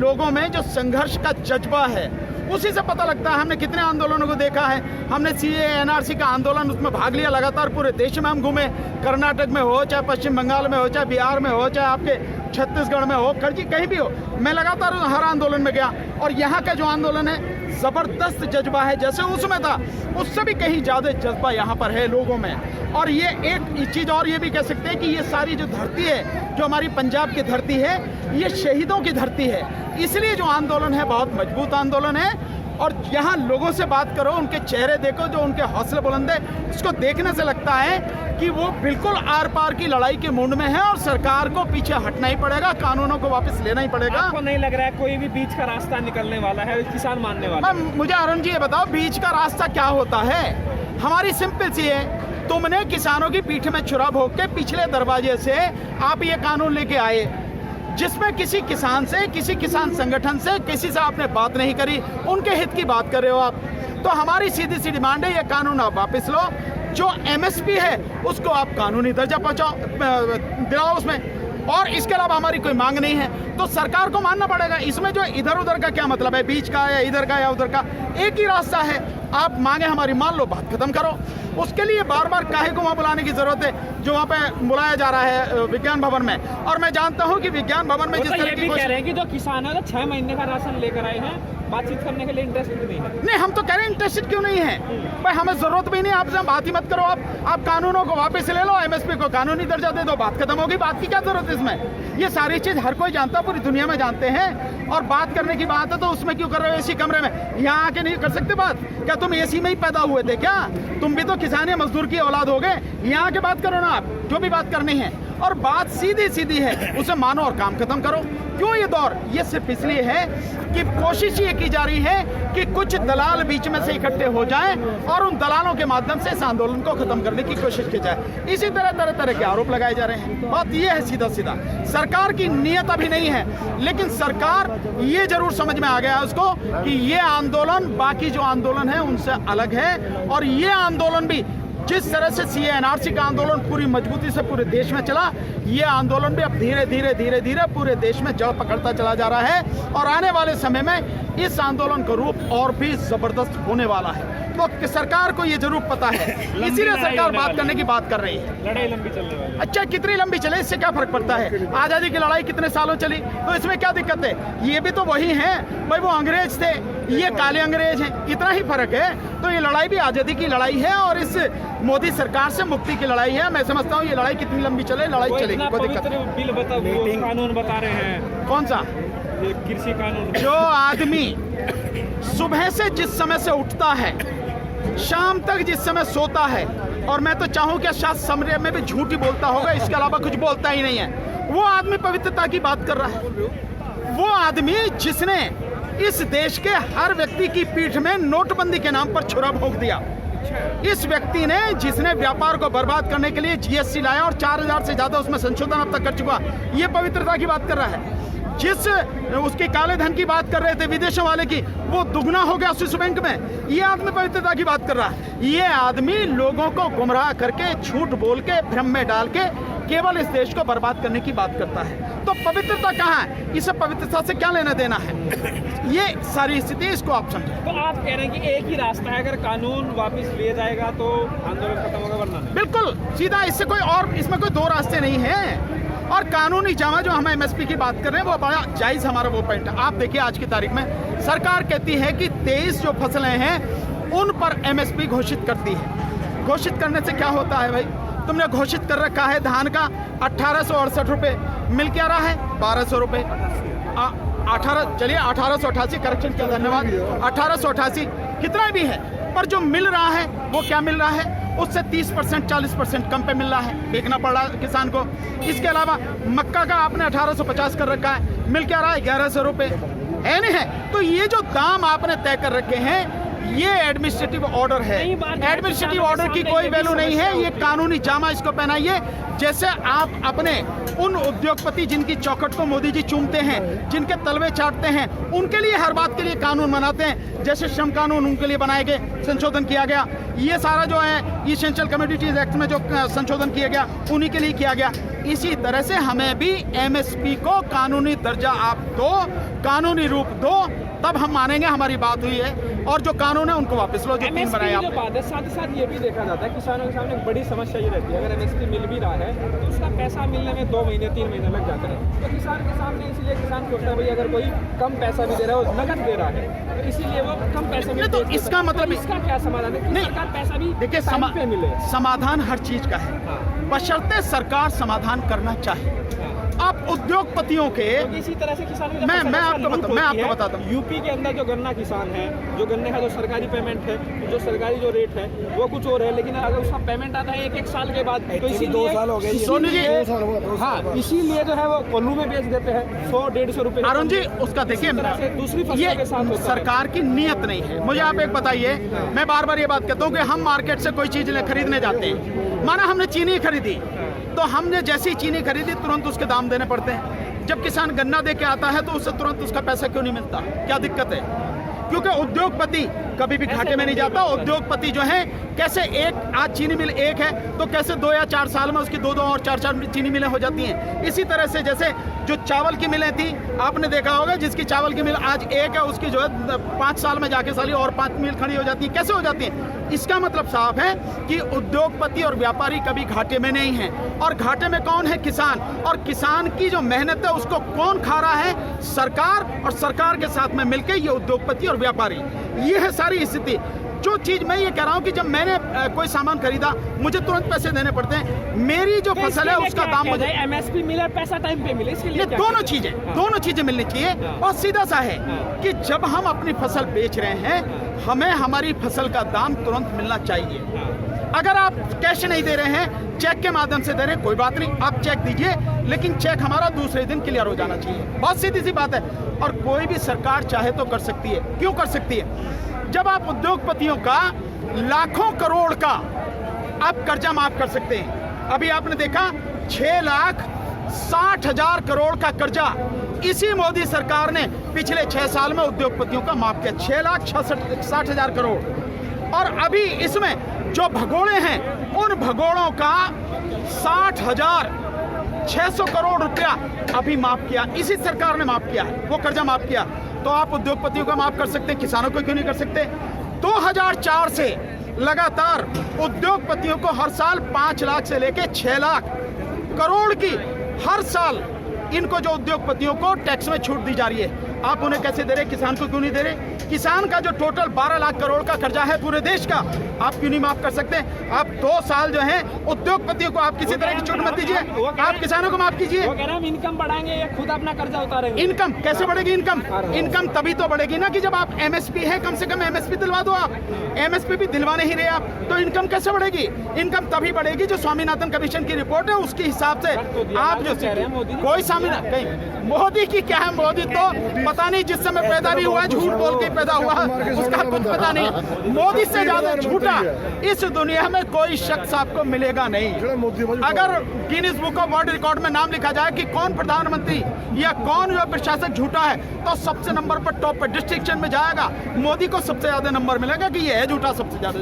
लोगों में जो संघर्ष का जज्बा है उसी से पता लगता है। हमने कितने आंदोलनों को देखा है, हमने सीए एनआरसी का आंदोलन उसमें भाग लिया, लगातार पूरे देश में हम घूमे, कर्नाटक में हो, चाहे पश्चिम बंगाल में हो, चाहे बिहार में हो, चाहे आपके छत्तीसगढ़ में हो, खर्ची कहीं भी हो, मैं लगातार हर आंदोलन में गया। और यहाँ का जो आंदोलन है ज़बरदस्त जज्बा है, जैसे उसमें था उससे भी कहीं ज़्यादा जज्बा यहाँ पर है लोगों में। और ये एक चीज़ और ये भी कह सकते हैं कि ये सारी जो धरती है, जो हमारी पंजाब की धरती है, ये शहीदों की धरती है, इसलिए जो आंदोलन है बहुत मजबूत आंदोलन है। और यहाँ लोगों से बात करो, उनके चेहरे देखो, जो उनके हौसले बुलंद है, उसको देखने से लगता है कि वो बिल्कुल आर पार की लड़ाई के मूड में है और सरकार को पीछे हटना ही पड़ेगा, कानूनों को वापस लेना ही पड़ेगा। आपको नहीं लग रहा है कोई भी बीच का रास्ता निकलने वाला है, किसान मानने वाला? मुझे अरुण जी ये बताओ, बीच का रास्ता क्या होता है? हमारी सिंपल सी है, तुमने किसानों की पीठ में छुरा भोग के पिछले दरवाजे से आप ये कानून लेके आए, जिसमें किसी किसान से, किसी किसान संगठन से, किसी से आपने बात नहीं करी, उनके हित की बात कर रहे हो आप। तो हमारी सीधी सी डिमांड है, ये कानून आप वापस लो, जो एमएसपी है उसको आप कानूनी दर्जा पहुंचाओ, दिलाओ उसमें, और इसके अलावा हमारी कोई मांग नहीं है। तो सरकार को मानना पड़ेगा। इसमें जो इधर उधर का क्या मतलब है, बीच का या इधर का या उधर का, एक ही रास्ता है, आप मांगे हमारी मान लो, बात खत्म करो। उसके लिए बार बार काहे को वहाँ बुलाने की जरूरत है, जो वहाँ पे बुलाया जा रहा है विज्ञान भवन में। और मैं जानता हूँ कि विज्ञान भवन में जिस तरह की कह रहे हैं कि जो किसान है 6 महीने का राशन लेकर आए हैं, बातचीत करने के लिए इंटरेस्टेड नहीं है। नहीं, हम तो कह रहे हैं इंटरेस्टेड क्यों नहीं है भाई, हमें जरूरत भी नहीं, आपसे बात ही मत करो। आप कानूनों को वापस ले लो, एमएसपी को कानूनी दर्जा दे दो, बात खत्म होगी। बात की क्या जरूरत है इसमें? ये सारी चीज हर कोई जानता है, पूरी दुनिया में जानते हैं। और बात करने की बात है तो उसमें क्यों कर रहे हो एसी कमरे में? यहाँ आके नहीं कर सकते बात? क्या तुम एसी में ही पैदा हुए थे क्या? तुम भी तो किसान या मजदूर की औलाद हो गए। यहाँ आके बात करो ना, आप जो भी बात करनी है, और बात सीधी सीधी है, उसे मानो और काम खत्म करो। क्यों ये दौर? ये सिर्फ इसलिए है कि कोशिश ये की जा रही है कि कुछ दलाल बीच में से इकट्ठे हो जाएं और उन दलालों के माध्यम से इस आंदोलन को खत्म करने की कोशिश की जाए। इसी तरह तरह तरह के आरोप लगाए जा रहे हैं। बात ये है सीधा सीधा, सरकार की नीयत अभी नहीं है, लेकिन सरकार ये जरूर समझ में आ गया है उसको कि ये आंदोलन बाकी जो आंदोलन है उनसे अलग है। और ये आंदोलन भी जिस तरह से सीए एनआरसी का आंदोलन पूरी मजबूती से पूरे देश में चला, ये आंदोलन भी अब धीरे धीरे धीरे धीरे पूरे देश में जड़ पकड़ता चला जा रहा है। और आने वाले समय में इस आंदोलन का रूप और भी जबरदस्त होने वाला है। तो सरकार को ये जरूर पता है, इसीलिए सरकार बात करने की बात कर रही है। लड़ाई लंबी चलने वाली। अच्छा, कितनी लंबी चले इससे क्या फर्क पड़ता है? आज़ादी की लड़ाई कितने सालों चली, तो इसमें क्या दिक्कत है? ये भी तो वही हैं भाई, वो अंग्रेज थे, ये काले अंग्रेज हैं, इतना ही फर्क है। तो ये लड़ाई भी आज़ादी की लड़ाई है और इस मोदी सरकार से मुक्ति की लड़ाई है। मैं समझता हूँ ये लड़ाई कितनी लंबी चले, लड़ाई चलेगी, कोई दिक्कत नहीं। कानून बता रहे हैं, कौन सा? कृषि कानून। जो आदमी सुबह से जिस समय से उठता है, शाम तक जिस समय सोता है, और मैं तो चाहूँ कि शायद समरे में भी झूठ ही बोलता होगा, इसके अलावा कुछ बोलता ही नहीं है, वो आदमी पवित्रता की बात कर रहा है। वो आदमी जिसने इस देश के हर व्यक्ति की पीठ में नोटबंदी के नाम पर छुरा भोंक दिया, इस व्यक्ति ने जिसने व्यापार को बर्बाद करने के लिए जीएसटी लाया और 4000 से ज्यादा उसमें संशोधन अब तक कर चुका, ये पवित्रता की बात कर रहा है। जिस उसके काले धन की बात कर रहे थे विदेशों वाले की, वो दुगना हो गया स्विस बैंक में, ये आदमी पवित्रता की बात कर रहा है। ये आदमी लोगों को गुमराह करके, झूठ बोल के, भ्रम में डाल के केवल इस देश को बर्बाद करने की बात करता है। तो पवित्रता कहाँ है? इसे पवित्रता से क्या लेना देना है? ये सारी स्थिति, इसको आप समझें। तो आप कह रहे हैं कि एक ही रास्ता है, अगर कानून वापस लिया जाएगा तो आंदोलन खत्म होगा, वरना नहीं? बिल्कुल सीधा, इससे कोई और, इसमें कोई दो रास्ते नहीं है। और कानूनी जमा जो हम एमएसपी की बात कर रहे हैं वो बड़ा जायज हमारा वो पॉइंट है। आप देखिए आज की तारीख में सरकार कहती है कि 23 जो फसलें हैं उन पर एमएसपी घोषित करती है। घोषित करने से क्या होता है भाई? तुमने घोषित कर रखा है धान का 1868 रुपये, मिल क्या रहा है 1200 रुपये। 1888 करेक्शन किया, धन्यवाद। 1888 कितना भी है, पर जो मिल रहा है वो क्या मिल रहा है? उससे 30% 40% कम पे मिल रहा है, बेचना पड़ रहा है किसान को। इसके अलावा मक्का का आपने 1850 कर रखा है, मिल क्या रहा है 1100 रुपये, है नहीं है? तो ये जो दाम आपने तय कर रखे हैं, ये एडमिनिस्ट्रेटिव ऑर्डर है। कई बार एडमिनिस्ट्रेटिव ऑर्डर की सामने कोई ये भी वैल्यू नहीं है। समस्या ये होती है। कानूनी जामा इसको पहनाइए। जैसे आप अपने उन उद्योगपति जिनकी चौखट को मोदी जी चूमते हैं, जिनके तलवे चाटते हैं, उनके लिए हर बात के लिए कानून बनाते हैं। जैसे श्रम कानून उनके लिए बनाए गए, संशोधन किया गया। ये सारा जो है इसेंशियल कमोडिटीज एक्ट में जो संशोधन किया गया, उन्हीं के लिए किया गया। इसी तरह से हमें भी एमएसपी को कानूनी दर्जा आप दो, कानूनी रूप दो, तब हम मानेंगे हमारी बात हुई है। और जो कानून है उनको वापस लो, जो तीन MSP बनाए की जो आपने। बात है, साथ ही साथ ये भी देखा जाता है किसानों के सामने एक बड़ी समस्या ये रहती है, अगर MSP मिल भी रहा है तो उसका पैसा मिलने में 2 महीने 3 महीने लग जाते हैं। तो किसान के सामने इसीलिए किसान सोचता है भाई अगर कोई कम पैसा भी दे रहा है, वो नकद दे रहा है, तो इसीलिए वो कम पैसे में नहीं, तो बेच देता इसका है। मतलब- इसका क्या समाधान है कि नहीं, सरकार पैसा भी देखिए टाइम पे मिले। समाधान हर चीज का है, हाँ। बशर्ते सरकार समाधान करना चाहे। आप उद्योगपतियों के तो इसी तरह से किसानों की मैं समस्या आपको लूट बता- मैं होती आपको है। बताता हूँ। यूपी के अंदर जो गन्ना किसान है, जो गन्ने का जो सरकारी पेमेंट है, जो सरकारी जो रेट है वो कुछ और है, लेकिन अगर उसका पेमेंट आता है 1-1 साल के बाद, तो इसीलिए 2 साल हो गए। सोनी जी, हाँ, इसीलिए जो है वो कोल्लू में बेच देते हैं 100-150 रुपए। अरुण जी, उसका देखिए, इसी तरह से दूसरी फसलों ये के साथ होता है। सरकार की नीयत नहीं है। मुझे आप एक बताइए, मैं बार बार ये बात कहता हूँ कि हम मार्केट से कोई चीज खरीदने जाते हैं, माना हमने चीनी खरीदी, तो हमने जैसी चीनी खरीदी तुरंत उसके दाम देने पड़ते हैं। जब किसान गन्ना दे के आता है तो उससे तुरंत उसका पैसा क्यों नहीं मिलता? क्या दिक्कत है? क्योंकि उद्योगपति कभी भी घाटे में नहीं जाता। उद्योगपति जो है कैसे आज चीनी मिल एक है तो कैसे 2 या 4 साल में उसकी 2 और 4 चीनी मिलें हो जाती हैं। इसी तरह से जैसे जो चावल की मिलें थी, आपने देखा होगा, जिसकी चावल की मिल आज एक है, उसकी जो है 5 साल में जाके साली और 5 मिल खड़ी हो जाती है। कैसे हो जाती है? इसका मतलब साफ है कि उद्योगपति और व्यापारी कभी घाटे में नहीं है। और घाटे में कौन है? किसान। और किसान की जो मेहनत है उसको कौन खा रहा है? सरकार। और सरकार के साथ में मिलकर ये उद्योगपति और व्यापारी। ये है सारी स्थिति। जो चीज मैं ये कह रहा हूँ कि जब मैंने कोई सामान खरीदा, मुझे तुरंत पैसे देने पड़ते हैं। मेरी जो फसल है उसका दाम मुझे MSP मिले, पैसा टाइम पे मिले, इसके लिए ये क्या दोनों किया जाए? चीजें दोनों चीजें मिलनी चाहिए। और सीधा सा है कि जब हम अपनी फसल बेच रहे हैं, हमें हमारी फसल का दाम तुरंत मिलना चाहिए। अगर आप कैश नहीं दे रहे हैं, चेक के माध्यम से दे रहे हैं, कोई बात नहीं, आप चेक दीजिए, लेकिन चेक हमारा दूसरे दिन क्लियर हो जाना चाहिए। बहुत सीधी सी बात है। और कोई भी सरकार चाहे तो कर सकती है। क्यों कर सकती है? जब आप उद्योगपतियों का लाखों करोड़ का आप कर्जा माफ कर सकते हैं। अभी आपने देखा 6,60,000 करोड़ का कर्जा इसी मोदी सरकार ने पिछले 6 साल में उद्योगपतियों का माफ किया। 6,60,000 करोड़। और अभी इसमें जो भगोड़े हैं, उन भगोड़ों का 60,600 करोड़ रुपया अभी माफ किया। इसी सरकार ने माफ किया है, वो कर्जा माफ किया। तो आप उद्योगपतियों का माफ कर सकते हैं, किसानों को क्यों नहीं कर सकते? 2004 से लगातार उद्योगपतियों को हर साल 5 लाख से लेके 6 लाख करोड़ की हर साल इनको जो उद्योगपतियों को टैक्स में छूट दी जा रही है। आप उन्हें कैसे दे रहे? किसान को क्यों नहीं दे रहे? किसान का जो टोटल 12 लाख करोड़ का कर्जा है पूरे देश का, आप क्यों नहीं माफ कर सकते? आप 2 साल जो है उद्योगपतियों को आप किसी तरह की छूट मत दीजिए, आप किसानों को माफ कीजिए। वो कह रहे हैं हम इनकम बढ़ाएंगे या खुद अपना कर्जा उतारेंगे। इनकम कैसे बढ़ेगी? इनकम तभी तो बढ़ेगी ना कि जब आप एमएसपी है, कम से कम एमएसपी दिलवा दो। आप एमएसपी भी दिलवा नहीं रहे आप, तो इनकम कैसे बढ़ेगी? इनकम तभी बढ़ेगी जो स्वामीनाथन कमीशन की रिपोर्ट है उसके हिसाब से। आप जो कोई स्वामीनाथन मोदी की क्या है? मोदी तो पता नहीं जिस समय पैदा भी हुआ, झूठ बोल के पैदा हुआ, उसका कुछ पता नहीं। मोदी से ज्यादा झूठा इस दुनिया में कोई शख्स आपको मिलेगा नहीं। अगर Guinness book of world record में नाम लिखा जाए कि कौन प्रधानमंत्री या कौन जो प्रशासक झूठा है, तो सबसे नंबर पर टॉप पर डिस्ट्रिक्शन में जाएगा। मोदी को सबसे ज्यादा नंबर मिलेगा कि ये है झूठा सबसे ज्यादा।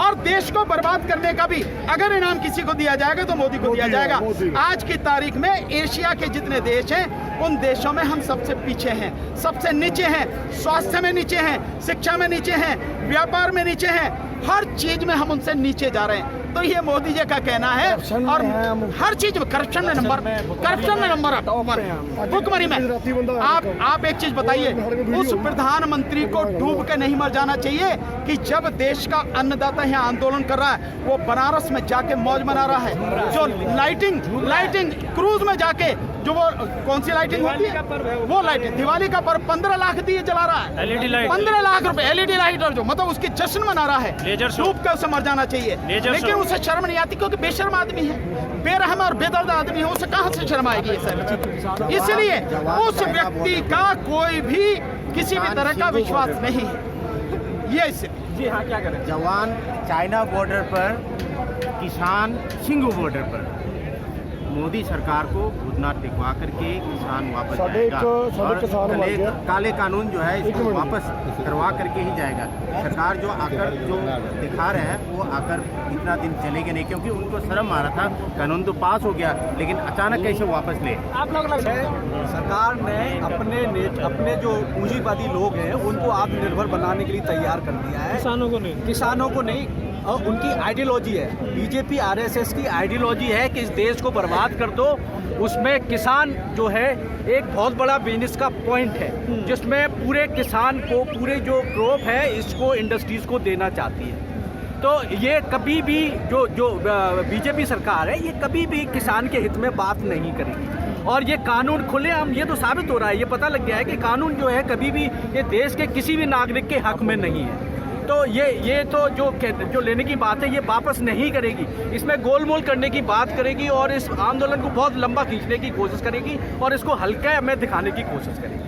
और देश को बर्बाद करने का भी अगर इनाम किसी को दिया जाएगा तो मोदी को दिया जाएगा। आज की तारीख में एशिया के जितने देश हैं, उन देशों में हम सबसे पीछे हैं, सबसे नीचे हैं। स्वास्थ्य में नीचे हैं, शिक्षा में नीचे हैं, व्यापार में नीचे हैं, हर चीज में हम उनसे नीचे जा रहे हैं। तो ये मोदी जी का कहना है। और हर चीज में करप्शन में नंबर भुखमरी में। आप एक चीज बताइए, उस प्रधानमंत्री को डूब के नहीं मर जाना चाहिए कि जब देश का अन्नदाता यहाँ आंदोलन कर रहा है, वो बनारस में जाके मौज मना रहा है। जो लाइटिंग क्रूज में जाके जो वो कौन सी लाइटिंग होती है, वो लाइटिंग दिवाली का पर्व 15 लाख दिए जला रहा है, LED लाइट, 15 लाख रुपए LED लाइट, और जो मतलब उसकी जश्न मना रहा है, डूब कर उसे मर जाना चाहिए। लेकिन उसे शर्म नहीं आती क्योंकि बेशर्म आदमी है, बेरहम और बेदर्द आदमी है, उसे कहां से शर्म आएगी? इसलिए उस व्यक्ति का कोई भी किसी भी तरह का विश्वास नहीं है। ये स्थिति। जी हाँ, क्या करें? जवान चाइना बॉर्डर पर, किसान सिंघू बॉर्डर पर। मोदी सरकार को घुटना टिकवा करके किसान वापस जाएगा और काले कानून जो है इसको वापस करवा करके ही जाएगा। सरकार जो आकर जो दिखा रहे हैं वो आकर इतना दिन चलेगा नहीं, क्योंकि उनको शर्म आ रहा था। कानून तो पास हो गया लेकिन अचानक कैसे वापस ले। आप लोग सरकार ने अपने जो पूंजीवादी लोग हैं उनको आत्मनिर्भर बनाने के लिए तैयार कर दिया है। किसानों को नहीं और उनकी आइडियोलॉजी है, बीजेपी आरएसएस की आइडियोलॉजी है कि इस देश को बर्बाद कर दो। उसमें किसान जो है एक बहुत बड़ा बिजनेस का पॉइंट है, जिसमें पूरे किसान को पूरे जो क्रॉप है इसको इंडस्ट्रीज को देना चाहती है। तो ये कभी भी जो बीजेपी सरकार है ये कभी भी किसान के हित में बात नहीं करेगी। और ये कानून खुलेआम ये तो साबित हो रहा है, ये पता लग गया है कि कानून जो है कभी भी ये देश के किसी भी नागरिक के हक में नहीं है। तो ये तो जो लेने की बात है ये वापस नहीं करेगी, इसमें गोलमोल करने की बात करेगी और इस आंदोलन को बहुत लंबा खींचने की कोशिश करेगी और इसको हल्का में दिखाने की कोशिश करेगी।